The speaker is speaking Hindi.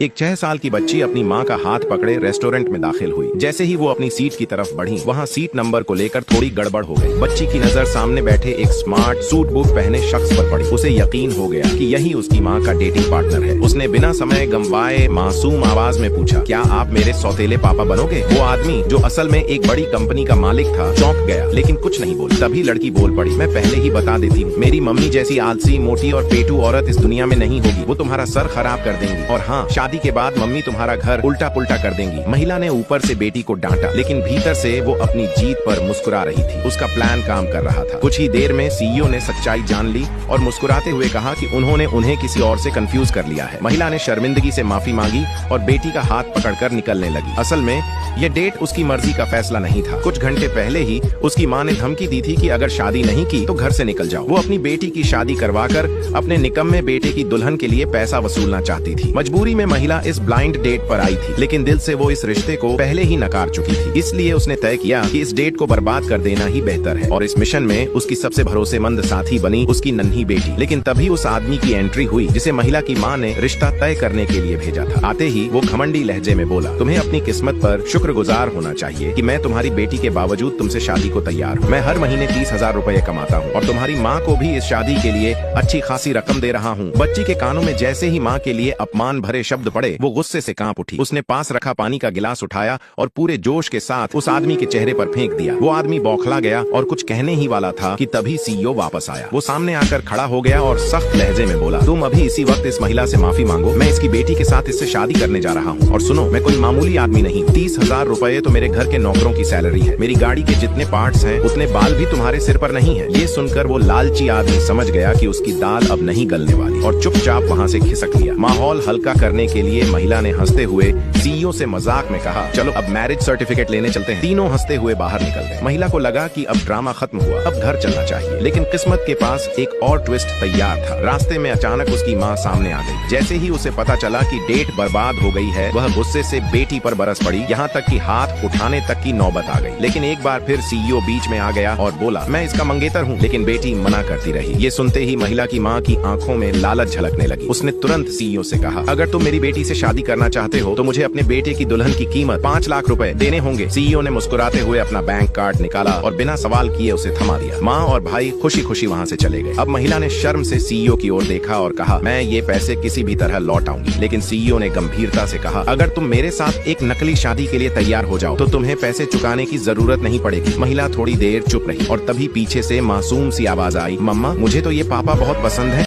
एक 6 साल की बच्ची अपनी माँ का हाथ पकड़े रेस्टोरेंट में दाखिल हुई। जैसे ही वो अपनी सीट की तरफ बढ़ी, वहाँ सीट नंबर को लेकर थोड़ी गड़बड़ हो गई। बच्ची की नजर सामने बैठे एक स्मार्ट सूट बूट पहने शख्स पर पड़ी। उसे यकीन हो गया कि यही उसकी माँ का डेटिंग पार्टनर है। उसने बिना समय गंवाए मासूम आवाज में पूछा, क्या आप मेरे सौतेले पापा बनोगे? वो आदमी जो असल में एक बड़ी कंपनी का मालिक था चौंक गया, लेकिन कुछ नहीं बोला। तभी लड़की बोल पड़ी, मैं पहले ही बता देती हूँ, मेरी मम्मी जैसी आलसी, मोटी और पेटू औरत इस दुनिया में नहीं होगी। वो तुम्हारा सर खराब कर देंगी और हाँ, शादी के बाद मम्मी तुम्हारा घर उल्टा पुल्टा कर देंगी। महिला ने ऊपर से बेटी को डांटा, लेकिन भीतर से वो अपनी जीत पर मुस्कुरा रही थी। उसका प्लान काम कर रहा था। कुछ ही देर में सीईओ ने सच्चाई जान ली और मुस्कुराते हुए कहा कि उन्होंने उन्हें किसी और से कंफ्यूज कर लिया है। महिला ने शर्मिंदगी से माफी मांगी और बेटी का हाथ पकड़कर निकलने लगी। असल में ये डेट उसकी मर्जी का फैसला नहीं था। कुछ घंटे पहले ही उसकी माँ ने धमकी दी थी कि अगर शादी नहीं की तो घर से निकल जाओ। वो अपनी बेटी की शादी करवाकर अपने निकम्मे बेटे की दुल्हन के लिए पैसा वसूलना चाहती थी। मजबूरी में महिला इस ब्लाइंड डेट पर आई थी, लेकिन दिल से वो इस रिश्ते को पहले ही नकार चुकी थी। इसलिए उसने तय किया कि इस डेट को बर्बाद कर देना ही बेहतर है। और इस मिशन में उसकी सबसे भरोसेमंद साथी बनी उसकी नन्ही बेटी। लेकिन तभी उस आदमी की एंट्री हुई जिसे महिला की माँ ने रिश्ता तय करने के लिए भेजा था। आते ही वो घमंडी लहजे में बोला, तुम्हें अपनी किस्मत पर शुक्रगुजार होना चाहिए कि मैं तुम्हारी बेटी के बावजूद तुमसे शादी को तैयार हूँ। मैं हर महीने 30,000 रुपए कमाता हूँ और तुम्हारी माँ को भी इस शादी के लिए अच्छी खासी रकम दे रहा हूँ। बच्ची के कानों में जैसे ही माँ के लिए अपमान भरे शब्द पड़े, वो गुस्से से कांप उठी। उसने पास रखा पानी का गिलास उठाया और पूरे जोश के साथ उस आदमी के चेहरे पर फेंक दिया। वो आदमी बौखला गया और कुछ कहने ही वाला था कि तभी सीईओ वापस आया। वो सामने आकर खड़ा हो गया और सख्त लहजे में बोला, तुम अभी इसी वक्त इस महिला से माफी मांगो। मैं इसकी बेटी के साथ इससे शादी करने जा रहा हूँ। और सुनो, मैं कोई मामूली आदमी नहीं। 30,000 रुपए तो मेरे घर के नौकरों की सैलरी है। मेरी गाड़ी के जितने पार्ट्स हैं उतने बाल भी तुम्हारे सिर पर नहीं है। ये सुनकर वो लालची आदमी समझ गया कि उसकी दाल अब नहीं गलने वाली और चुपचाप वहाँ से खिसक लिया। माहौल हल्का करने के लिए महिला ने हंसते हुए सीईओ से मजाक में कहा, चलो अब मैरिज सर्टिफिकेट लेने चलते हैं। तीनों हंसते हुए बाहर निकल गए। महिला को लगा कि अब ड्रामा खत्म हुआ, अब घर चलना चाहिए। लेकिन किस्मत के पास एक और ट्विस्ट तैयार था। रास्ते में अचानक उसकी माँ सामने आ गई। जैसे ही उसे पता चला कि डेट बर्बाद हो गई है, वह गुस्से से बेटी पर बरस पड़ी, यहाँ तक कि हाथ उठाने तक की नौबत आ गई। लेकिन एक बार फिर सीईओ बीच में आ गया और बोला, मैं इसका मंगेतर हूँ। लेकिन बेटी मना करती रही। ये सुनते ही महिला की माँ की आंखों में लालच झलकने लगी। उसने तुरंत सीईओ से कहा, अगर तुम मेरी बेटी से शादी करना चाहते हो तो मुझे अपने बेटे की दुल्हन की कीमत 5 लाख रुपए देने होंगे। सीईओ ने मुस्कुराते हुए अपना बैंक कार्ड निकाला और बिना सवाल किए उसे थमा दिया। माँ और भाई खुशी खुशी वहाँ से चले गए। अब महिला ने शर्म से सीईओ की ओर देखा और कहा, मैं ये पैसे किसी भी तरह लौट आऊंगी। लेकिन सीईओ ने गंभीरता से कहा, अगर तुम मेरे साथ एक नकली शादी के लिए तैयार हो जाओ तो तुम्हें पैसे चुकाने की जरूरत नहीं पड़ेगी। महिला थोड़ी देर चुप रही और तभी पीछे से मासूम सी आवाज आई, मम्मा मुझे तो ये पापा बहुत पसंद है।